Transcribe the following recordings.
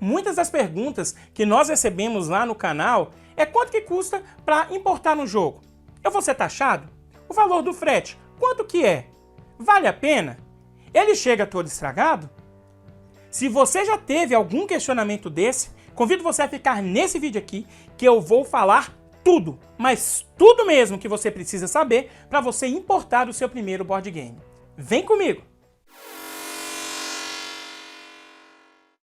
muitas das perguntas que nós recebemos lá no canal é quanto que custa para importar um jogo? Eu vou ser taxado? O valor do frete, quanto que é? Vale a pena? Ele chega todo estragado? Se você já teve algum questionamento desse, convido você a ficar nesse vídeo aqui que eu vou falar tudo, mas tudo mesmo que você precisa saber para você importar o seu primeiro board game. Vem comigo!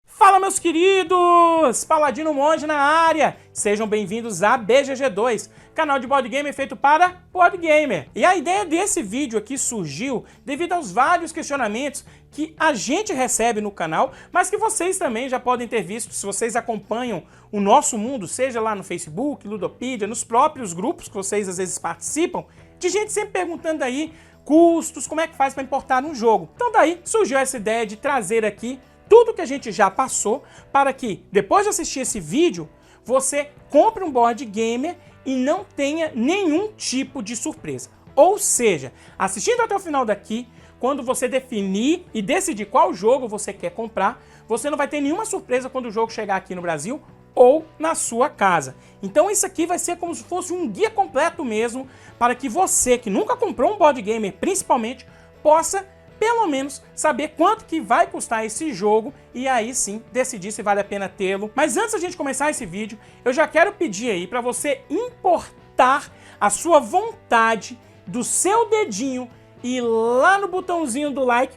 Fala, meus queridos! Paladino Monge na área! Sejam bem-vindos a BGG2, canal de board game feito para board gamer. E a ideia desse vídeo aqui surgiu devido aos vários questionamentos que a gente recebe no canal, mas que vocês também já podem ter visto se vocês acompanham o nosso mundo, seja lá no Facebook, Ludopedia, nos próprios grupos que vocês às vezes participam, de gente sempre perguntando aí custos, como é que faz para importar um jogo. Então daí surgiu essa ideia de trazer aqui tudo que a gente já passou para que, depois de assistir esse vídeo, você compre um board gamer e não tenha nenhum tipo de surpresa. Ou seja, assistindo até o final daqui, quando você definir e decidir qual jogo você quer comprar, você não vai ter nenhuma surpresa quando o jogo chegar aqui no Brasil ou na sua casa. Então isso aqui vai ser como se fosse um guia completo mesmo, para que você que nunca comprou um board gamer, principalmente, possa pelo menos saber quanto que vai custar esse jogo e aí sim decidir se vale a pena tê-lo. Mas antes da gente começar esse vídeo, eu já quero pedir aí para você importar a sua vontade do seu dedinho e ir lá no botãozinho do like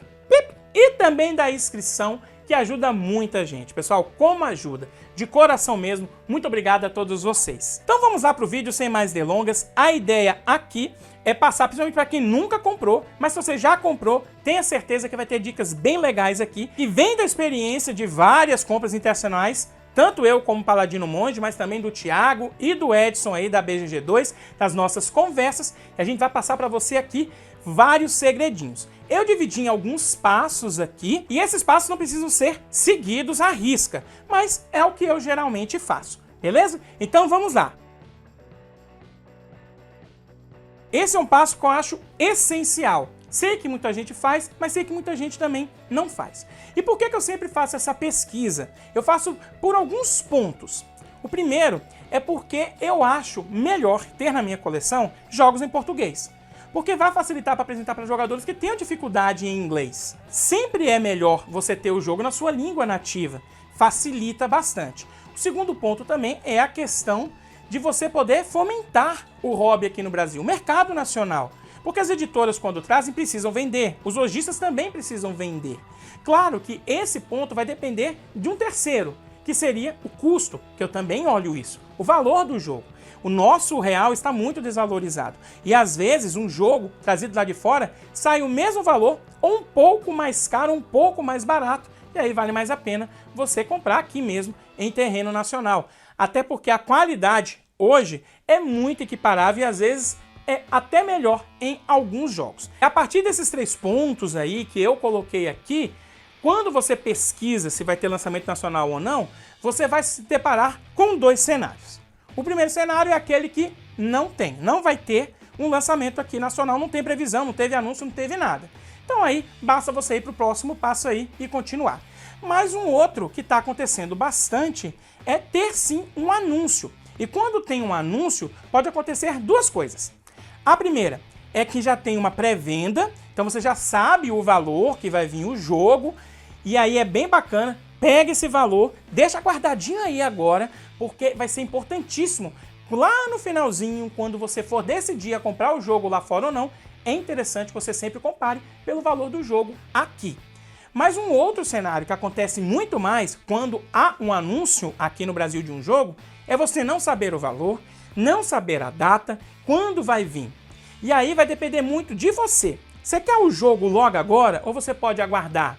e também da inscrição, que ajuda muita gente. Pessoal, como ajuda? De coração mesmo, muito obrigado a todos vocês. Então vamos lá para o vídeo sem mais delongas. A ideia aqui é passar principalmente para quem nunca comprou, mas se você já comprou, tenha certeza que vai ter dicas bem legais aqui, que vem da experiência de várias compras internacionais, tanto eu como Paladino Monge, mas também do Thiago e do Edson aí da BGG2, das nossas conversas, e a gente vai passar para você aqui vários segredinhos. Eu dividi em alguns passos aqui, e esses passos não precisam ser seguidos à risca, mas é o que eu geralmente faço, beleza? Então vamos lá. Esse é um passo que eu acho essencial. Sei que muita gente faz, mas sei que muita gente também não faz. E por que eu sempre faço essa pesquisa? Eu faço por alguns pontos. O primeiro é porque eu acho melhor ter na minha coleção jogos em português, porque vai facilitar para apresentar para jogadores que tenham dificuldade em inglês. Sempre é melhor você ter o jogo na sua língua nativa, facilita bastante. O segundo ponto também é a questão de você poder fomentar o hobby aqui no Brasil, o mercado nacional. Porque as editoras, quando trazem, precisam vender. Os lojistas também precisam vender. Claro que esse ponto vai depender de um terceiro, que seria o custo, que eu também olho isso, o valor do jogo. O nosso real está muito desvalorizado. E às vezes um jogo trazido lá de fora sai o mesmo valor, ou um pouco mais caro, um pouco mais barato. E aí vale mais a pena você comprar aqui mesmo em terreno nacional. Até porque a qualidade hoje é muito equiparável e às vezes é até melhor em alguns jogos. A partir desses 3 pontos aí que eu coloquei aqui, quando você pesquisa se vai ter lançamento nacional ou não, você vai se deparar com 2 cenários. O primeiro cenário é aquele que não vai ter um lançamento aqui nacional, não tem previsão, não teve anúncio, não teve nada. Então aí basta você ir para o próximo passo aí e continuar. Mas um outro que está acontecendo bastante é ter sim um anúncio. E quando tem um anúncio, pode acontecer 2 coisas. A primeira é que já tem uma pré-venda, então você já sabe o valor que vai vir o jogo, e aí é bem bacana, pega esse valor, deixa guardadinho aí agora, porque vai ser importantíssimo. Lá no finalzinho, quando você for decidir a comprar o jogo lá fora ou não, é interessante que você sempre compare pelo valor do jogo aqui. Mas um outro cenário que acontece muito mais quando há um anúncio aqui no Brasil de um jogo é você não saber o valor, não saber a data, quando vai vir. E aí vai depender muito de você. Você quer o jogo logo agora ou você pode aguardar?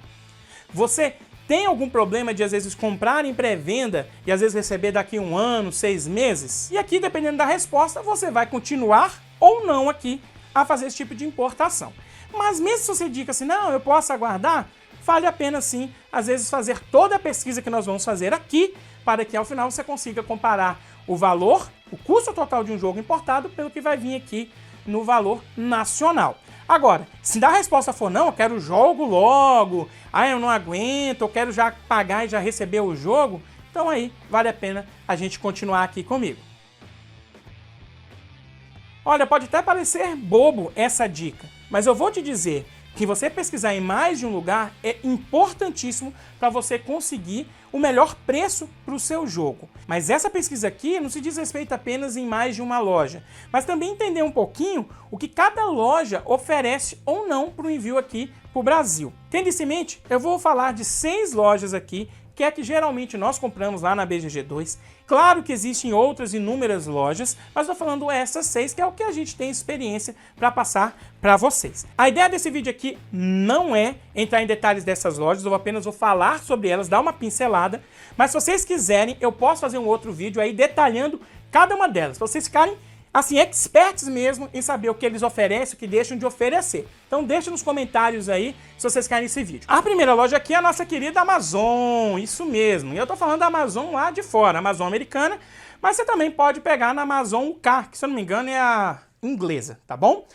Você tem algum problema de às vezes comprar em pré-venda e às vezes receber daqui 1 ano, 6 meses? E aqui, dependendo da resposta, você vai continuar ou não aqui a fazer esse tipo de importação. Mas mesmo se você diga assim, não, eu posso aguardar, vale a pena sim, às vezes, fazer toda a pesquisa que nós vamos fazer aqui, para que ao final você consiga comparar o valor, o custo total de um jogo importado, pelo que vai vir aqui no valor nacional. Agora, se a resposta for não, eu quero o jogo logo, eu não aguento, eu quero já pagar e já receber o jogo, então aí vale a pena a gente continuar aqui comigo. Olha, pode até parecer bobo essa dica, mas eu vou te dizer que você pesquisar em mais de um lugar é importantíssimo para você conseguir o melhor preço para o seu jogo. Mas essa pesquisa aqui não se diz respeito apenas em mais de uma loja, mas também entender um pouquinho o que cada loja oferece ou não para o envio aqui para o Brasil. Tendo isso em mente, eu vou falar de 6 lojas aqui, que é que geralmente nós compramos lá na BGG2. Claro que existem outras inúmeras lojas, mas estou falando essas 6, que é o que a gente tem experiência para passar para vocês. A ideia desse vídeo aqui não é entrar em detalhes dessas lojas, eu apenas vou falar sobre elas, dar uma pincelada, mas se vocês quiserem, eu posso fazer um outro vídeo aí detalhando cada uma delas, para vocês ficarem assim, experts mesmo em saber o que eles oferecem, o que deixam de oferecer. Então deixa nos comentários aí se vocês querem esse vídeo. A primeira loja aqui é a nossa querida Amazon, isso mesmo. E eu tô falando da Amazon lá de fora, Amazon americana, mas você também pode pegar na Amazon UK, que se eu não me engano é a inglesa, tá bom?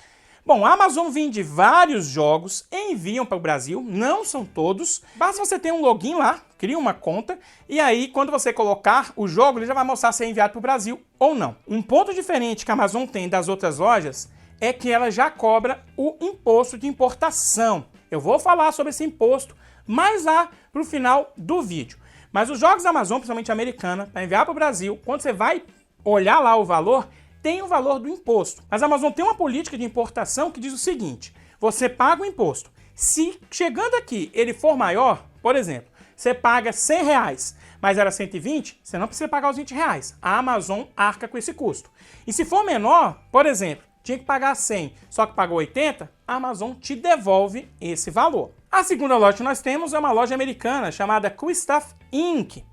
Bom, a Amazon vende vários jogos e enviam para o Brasil, não são todos. Basta você ter um login lá, cria uma conta, e aí quando você colocar o jogo, ele já vai mostrar se é enviado para o Brasil ou não. Um ponto diferente que a Amazon tem das outras lojas é que ela já cobra o imposto de importação. Eu vou falar sobre esse imposto mais lá para o final do vídeo. Mas os jogos da Amazon, principalmente a americana, para enviar para o Brasil, quando você vai olhar lá o valor, tem o valor do imposto. Mas a Amazon tem uma política de importação que diz o seguinte: você paga o imposto. Se chegando aqui ele for maior, por exemplo, você paga R$100, mas era 120, você não precisa pagar os R$20. A Amazon arca com esse custo. E se for menor, por exemplo, tinha que pagar 100, só que pagou 80, a Amazon te devolve esse valor. A segunda loja que nós temos é uma loja americana chamada Cool Stuff Inc.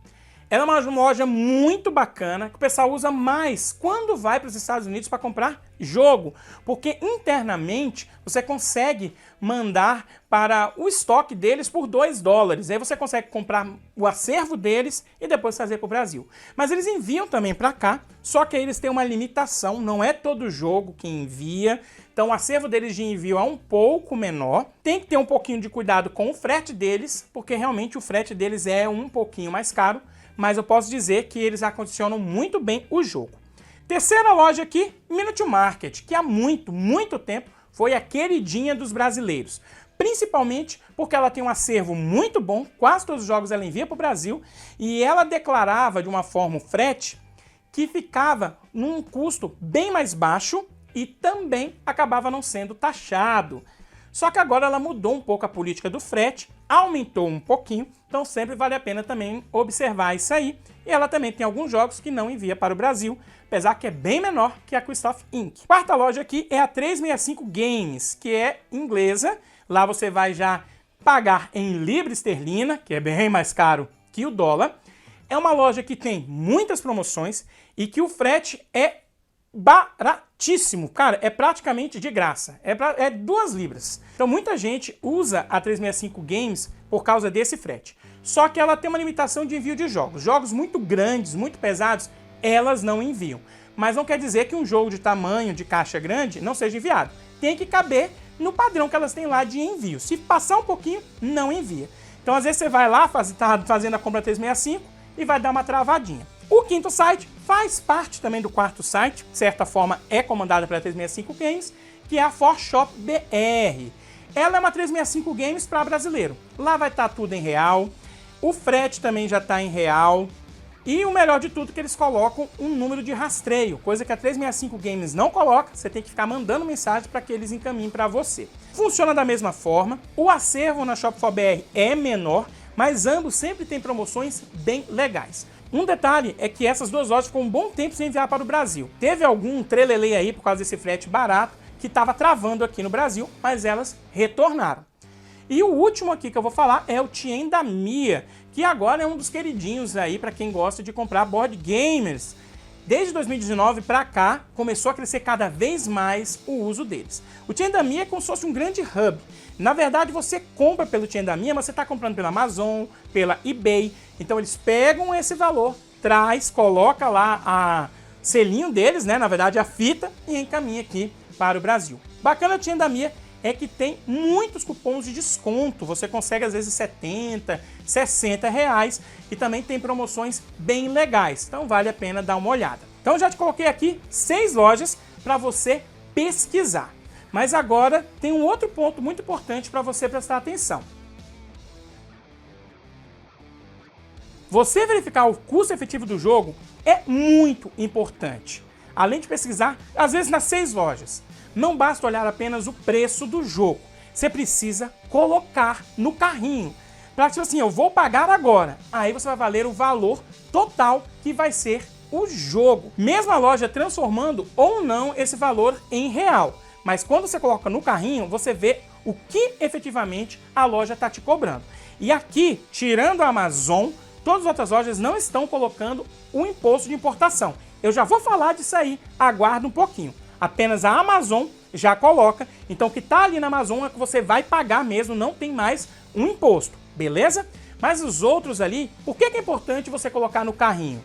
Ela é uma loja muito bacana que o pessoal usa mais quando vai para os Estados Unidos para comprar jogo, porque internamente você consegue mandar para o estoque deles por $2. Aí você consegue comprar o acervo deles e depois trazer para o Brasil. Mas eles enviam também para cá, só que aí eles têm uma limitação, não é todo jogo que envia. Então o acervo deles de envio é um pouco menor. Tem que ter um pouquinho de cuidado com o frete deles, porque realmente o frete deles é um pouquinho mais caro. Mas eu posso dizer que eles acondicionam muito bem o jogo. Terceira loja aqui, Minute Market, que há muito tempo foi a queridinha dos brasileiros. Principalmente porque ela tem um acervo muito bom, quase todos os jogos ela envia para o Brasil, e ela declarava de uma forma o frete que ficava num custo bem mais baixo e também acabava não sendo taxado. Só que agora ela mudou um pouco a política do frete, aumentou um pouquinho, então sempre vale a pena também observar isso aí. E ela também tem alguns jogos que não envia para o Brasil, apesar que é bem menor que a Cool Stuff Inc. Quarta loja aqui é a 365 Games, que é inglesa. Lá você vai já pagar em libra esterlina, que é bem mais caro que o dólar. É uma loja que tem muitas promoções e que o frete é baratíssimo, cara, é praticamente de graça, é 2 libras. Então muita gente usa a 365 Games por causa desse frete. Só que ela tem uma limitação de envio de jogos. Jogos muito grandes, muito pesados, elas não enviam. Mas não quer dizer que um jogo de tamanho, de caixa grande, não seja enviado. Tem que caber no padrão que elas têm lá de envio. Se passar um pouquinho, não envia. Então às vezes você vai lá, tá fazendo a compra 365 e vai dar uma travadinha. O quinto site faz parte também do quarto site, de certa forma é comandada pela 365 Games, que é a 4Shop BR. Ela é uma 365 Games para brasileiro. Lá vai estar tudo em real, o frete também já está em real, e o melhor de tudo é que eles colocam um número de rastreio, coisa que a 365 Games não coloca, você tem que ficar mandando mensagem para que eles encaminhem para você. Funciona da mesma forma, o acervo na Shop4 BR é menor, mas ambos sempre têm promoções bem legais. Um detalhe é que essas duas lojas ficam um bom tempo sem enviar para o Brasil. Teve algum trelelê aí por causa desse frete barato que estava travando aqui no Brasil, mas elas retornaram. E o último aqui que eu vou falar é o Tiendamia, que agora é um dos queridinhos aí para quem gosta de comprar board gamers. Desde 2019 para cá, começou a crescer cada vez mais o uso deles. O Tiendamia é como se fosse um grande hub. Na verdade, você compra pelo Tiendamia, mas você está comprando pela Amazon, pela eBay. Então eles pegam esse valor, traz, coloca lá a selinho deles, né? Na verdade a fita, e encaminha aqui para o Brasil. Bacana o Tiendamia, é que tem muitos cupons de desconto. Você consegue às vezes 70, 60 reais e também tem promoções bem legais. Então vale a pena dar uma olhada. Então já te coloquei aqui 6 lojas para você pesquisar. Mas agora tem um outro ponto muito importante para você prestar atenção. Você verificar o custo efetivo do jogo é muito importante. Além de pesquisar, às vezes nas 6 lojas, não basta olhar apenas o preço do jogo. Você precisa colocar no carrinho. Para tipo assim, eu vou pagar agora. Aí você vai valer o valor total que vai ser o jogo. Mesmo a loja transformando ou não esse valor em real. Mas quando você coloca no carrinho, você vê o que efetivamente a loja está te cobrando. E aqui, tirando a Amazon, todas as outras lojas não estão colocando o imposto de importação. Eu já vou falar disso aí, aguarda um pouquinho. Apenas a Amazon já coloca, então o que está ali na Amazon é que você vai pagar mesmo, não tem mais um imposto, beleza? Mas os outros ali, por que é importante você colocar no carrinho?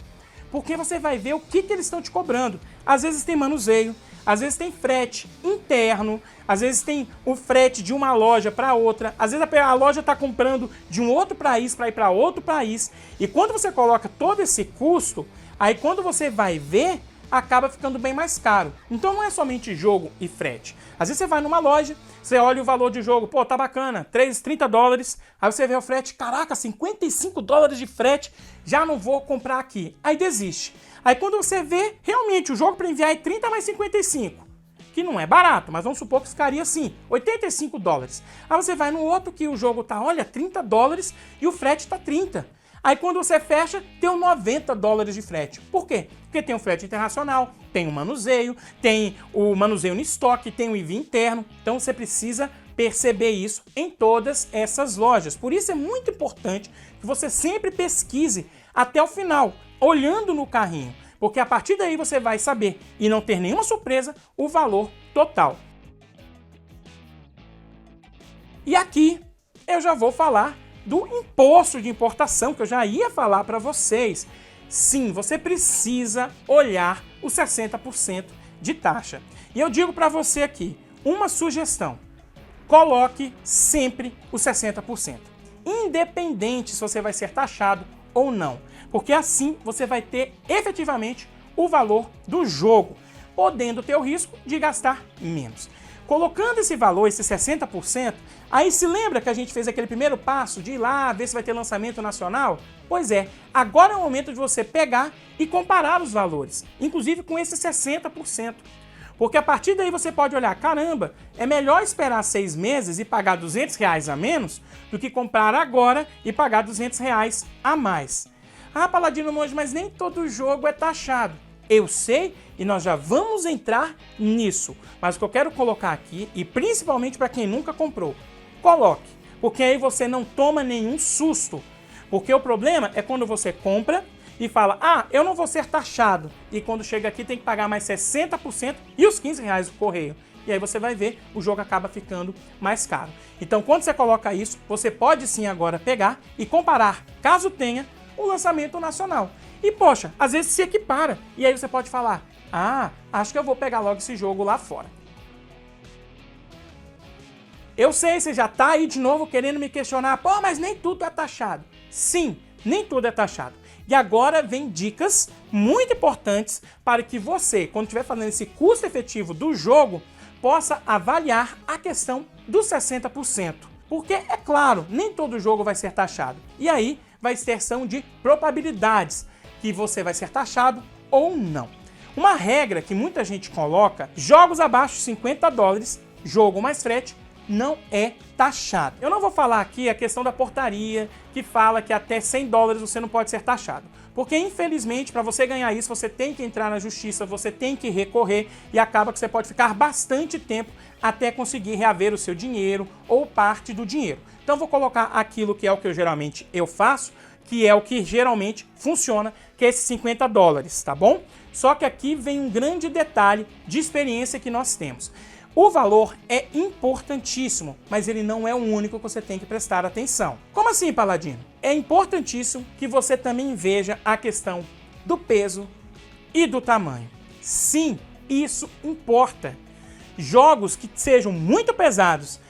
Porque você vai ver o que eles estão te cobrando. Às vezes tem manuseio, às vezes tem frete interno, às vezes tem o frete de uma loja para outra, às vezes a loja está comprando de um outro país para ir para outro país. E quando você coloca todo esse custo, aí quando você vai ver, acaba ficando bem mais caro. Então não é somente jogo e frete. Às vezes você vai numa loja, você olha o valor de jogo, pô, tá bacana, 30 dólares, aí você vê o frete, caraca, 55 dólares de frete, já não vou comprar aqui. Aí desiste. Aí quando você vê, realmente, o jogo para enviar é 30 mais 55, que não é barato, mas vamos supor que ficaria assim, 85 dólares. Aí você vai no outro que o jogo tá, olha, 30 dólares e o frete tá 30. Aí quando você fecha, tem os 90 dólares de frete. Por quê? Porque tem o frete internacional, tem o manuseio no estoque, tem o envio interno. Então você precisa perceber isso em todas essas lojas. Por isso é muito importante que você sempre pesquise até o final, olhando no carrinho. Porque a partir daí você vai saber, e não ter nenhuma surpresa, o valor total. E aqui eu já vou falar do imposto de importação, que eu já ia falar para vocês. Sim, você precisa olhar os 60% de taxa. E eu digo para você aqui, uma sugestão, coloque sempre os 60%, independente se você vai ser taxado ou não, porque assim você vai ter efetivamente o valor do jogo, podendo ter o risco de gastar menos. Colocando esse valor, esse 60%, aí se lembra que a gente fez aquele primeiro passo de ir lá ver se vai ter lançamento nacional? Pois é, agora é o momento de você pegar e comparar os valores, inclusive com esse 60%. Porque a partir daí você pode olhar, caramba, é melhor esperar 6 meses e pagar R$200 a menos do que comprar agora e pagar R$200 a mais. Ah, Paladino Monge, mas nem todo jogo é taxado. Eu sei e nós já vamos entrar nisso, mas o que eu quero colocar aqui, e principalmente para quem nunca comprou, coloque, porque aí você não toma nenhum susto, porque o problema é quando você compra e fala, ah, eu não vou ser taxado, e quando chega aqui tem que pagar mais 60% e os R$15 do correio, e aí você vai ver, o jogo acaba ficando mais caro. Então quando você coloca isso, você pode sim agora pegar e comparar, caso tenha, o lançamento nacional. E poxa, às vezes se equipara. E aí você pode falar, ah, acho que eu vou pegar logo esse jogo lá fora. Eu sei, você já tá aí de novo querendo me questionar, pô, mas nem tudo é taxado. Sim, nem tudo é taxado. E agora vem dicas muito importantes para que você, quando estiver fazendo esse custo efetivo do jogo, possa avaliar a questão dos 60%. Porque, é claro, nem todo jogo vai ser taxado. E aí vai ser questão de probabilidades, que você vai ser taxado ou não. Uma regra que muita gente coloca, jogos abaixo de 50 dólares, jogo mais frete, não é taxado. Eu não vou falar aqui a questão da portaria, que fala que até 100 dólares você não pode ser taxado. Porque, infelizmente, para você ganhar isso, você tem que entrar na justiça, você tem que recorrer e acaba que você pode ficar bastante tempo até conseguir reaver o seu dinheiro ou parte do dinheiro. Então, vou colocar aquilo que é o que geralmente eu faço, que é o que geralmente funciona, que é esses 50 dólares, tá bom? Só que aqui vem um grande detalhe de experiência que nós temos. O valor é importantíssimo, mas ele não é o único que você tem que prestar atenção. Como assim, Paladino? É importantíssimo que você também veja a questão do peso e do tamanho. Sim, isso importa. jogos que sejam muito pesados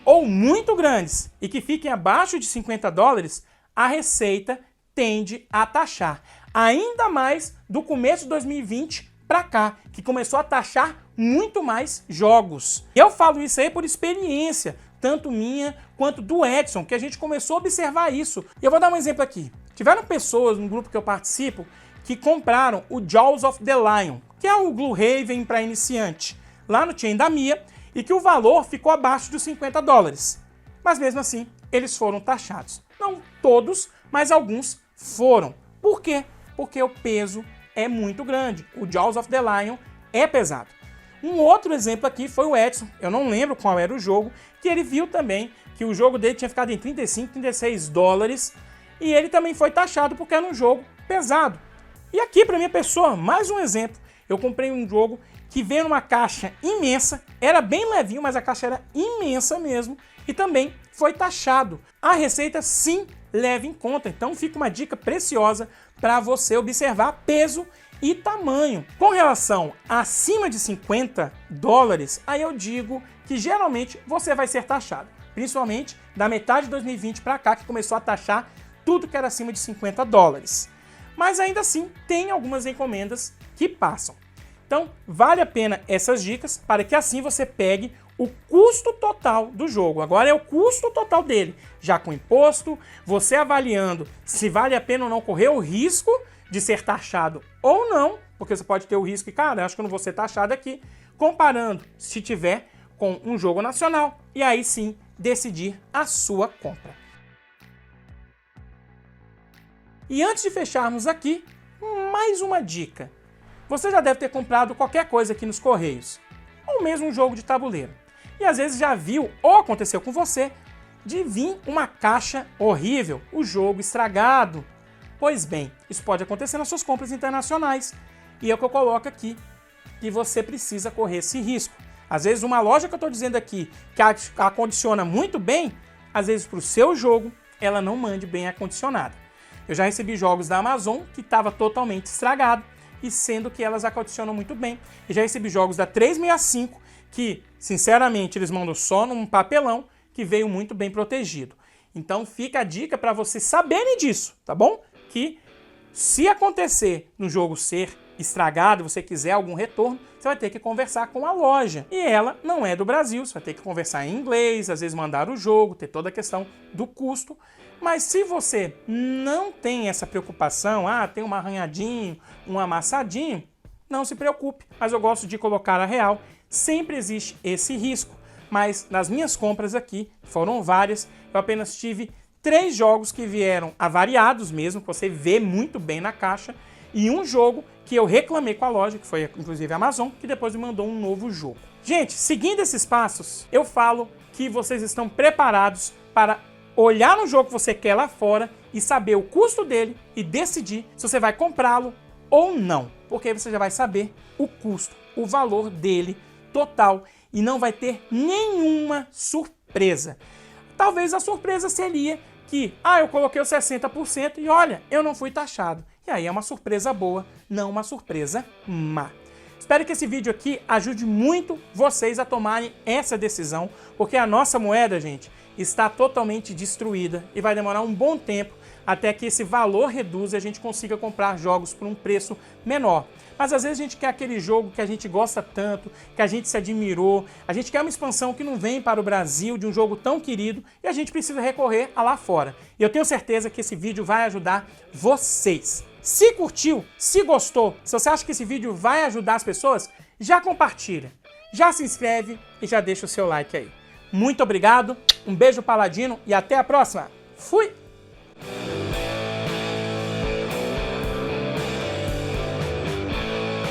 ou muito grandes e que fiquem abaixo de 50 dólares, a Receita tende a taxar. Ainda mais do começo de 2020 para cá, que começou a taxar muito mais jogos. Eu falo isso aí por experiência, tanto minha quanto do Edson, que a gente começou a observar isso. E eu vou dar um exemplo aqui. Tiveram pessoas no grupo que eu participo que compraram o Jaws of the Lion, que é o Gloomhaven para iniciante, lá no Chain da Mia, e que o valor ficou abaixo dos 50 dólares. Mas mesmo assim, eles foram taxados. Não todos, mas alguns foram. Por quê? Porque o peso é muito grande. O Jaws of the Lion é pesado. Um outro exemplo aqui foi o Edson, eu não lembro qual era o jogo, que ele viu também que o jogo dele tinha ficado em 35, 36 dólares, e ele também foi taxado porque era um jogo pesado. E aqui, para minha pessoa, mais um exemplo. Eu comprei um jogo que veio numa caixa imensa, era bem levinho, mas a caixa era imensa mesmo, e também foi taxado. A Receita sim leva em conta, então fica uma dica preciosa para você observar peso e tamanho. Com relação a acima de 50 dólares, aí eu digo que geralmente você vai ser taxado, principalmente da metade de 2020 para cá, que começou a taxar tudo que era acima de 50 dólares. Mas ainda assim, tem algumas encomendas que passam. Então, vale a pena essas dicas para que assim você pegue o custo total do jogo. Agora é o custo total dele, já com imposto, você avaliando se vale a pena ou não correr o risco de ser taxado ou não, porque você pode ter o risco e, cara, acho que eu não vou ser taxado aqui, comparando se tiver com um jogo nacional, e aí sim decidir a sua compra. E antes de fecharmos aqui, mais uma dica. Você já deve ter comprado qualquer coisa aqui nos Correios, ou mesmo um jogo de tabuleiro. E às vezes já viu, ou aconteceu com você, de vir uma caixa horrível, o jogo estragado. Pois bem, isso pode acontecer nas suas compras internacionais. E é o que eu coloco aqui, que você precisa correr esse risco. Às vezes uma loja que eu estou dizendo aqui, que acondiciona muito bem, às vezes para o seu jogo, ela não mande bem acondicionada. Eu já recebi jogos da Amazon que estava totalmente estragado, e sendo que elas acondicionam muito bem. E já recebi jogos da 365 que, sinceramente, eles mandam só num papelão que veio muito bem protegido. Então fica a dica para vocês saberem disso, tá bom? Que se acontecer no jogo ser estragado, você quiser algum retorno, você vai ter que conversar com a loja. E ela não é do Brasil, você vai ter que conversar em inglês, às vezes mandar o jogo, ter toda a questão do custo. Mas se você não tem essa preocupação, tem um arranhadinho, um amassadinho, não se preocupe. Mas eu gosto de colocar a real, sempre existe esse risco. Mas nas minhas compras aqui, foram várias, eu apenas tive 3 jogos que vieram avariados mesmo, que você vê muito bem na caixa, e um jogo que eu reclamei com a loja, que foi inclusive a Amazon, que depois me mandou um novo jogo. Gente, seguindo esses passos, eu falo que vocês estão preparados para olhar no jogo que você quer lá fora e saber o custo dele e decidir se você vai comprá-lo ou não. Porque aí você já vai saber o custo, o valor dele total e não vai ter nenhuma surpresa. Talvez a surpresa seria que, eu coloquei o 60% e olha, eu não fui taxado. E aí é uma surpresa boa, não uma surpresa má. Espero que esse vídeo aqui ajude muito vocês a tomarem essa decisão, porque a nossa moeda, gente, está totalmente destruída e vai demorar um bom tempo até que esse valor reduza e a gente consiga comprar jogos por um preço menor. Mas às vezes a gente quer aquele jogo que a gente gosta tanto, que a gente se admirou, a gente quer uma expansão que não vem para o Brasil de um jogo tão querido e a gente precisa recorrer a lá fora. E eu tenho certeza que esse vídeo vai ajudar vocês. Se curtiu, se gostou, se você acha que esse vídeo vai ajudar as pessoas, já compartilha, já se inscreve e já deixa o seu like aí. Muito obrigado, um beijo paladino e até a próxima. Fui!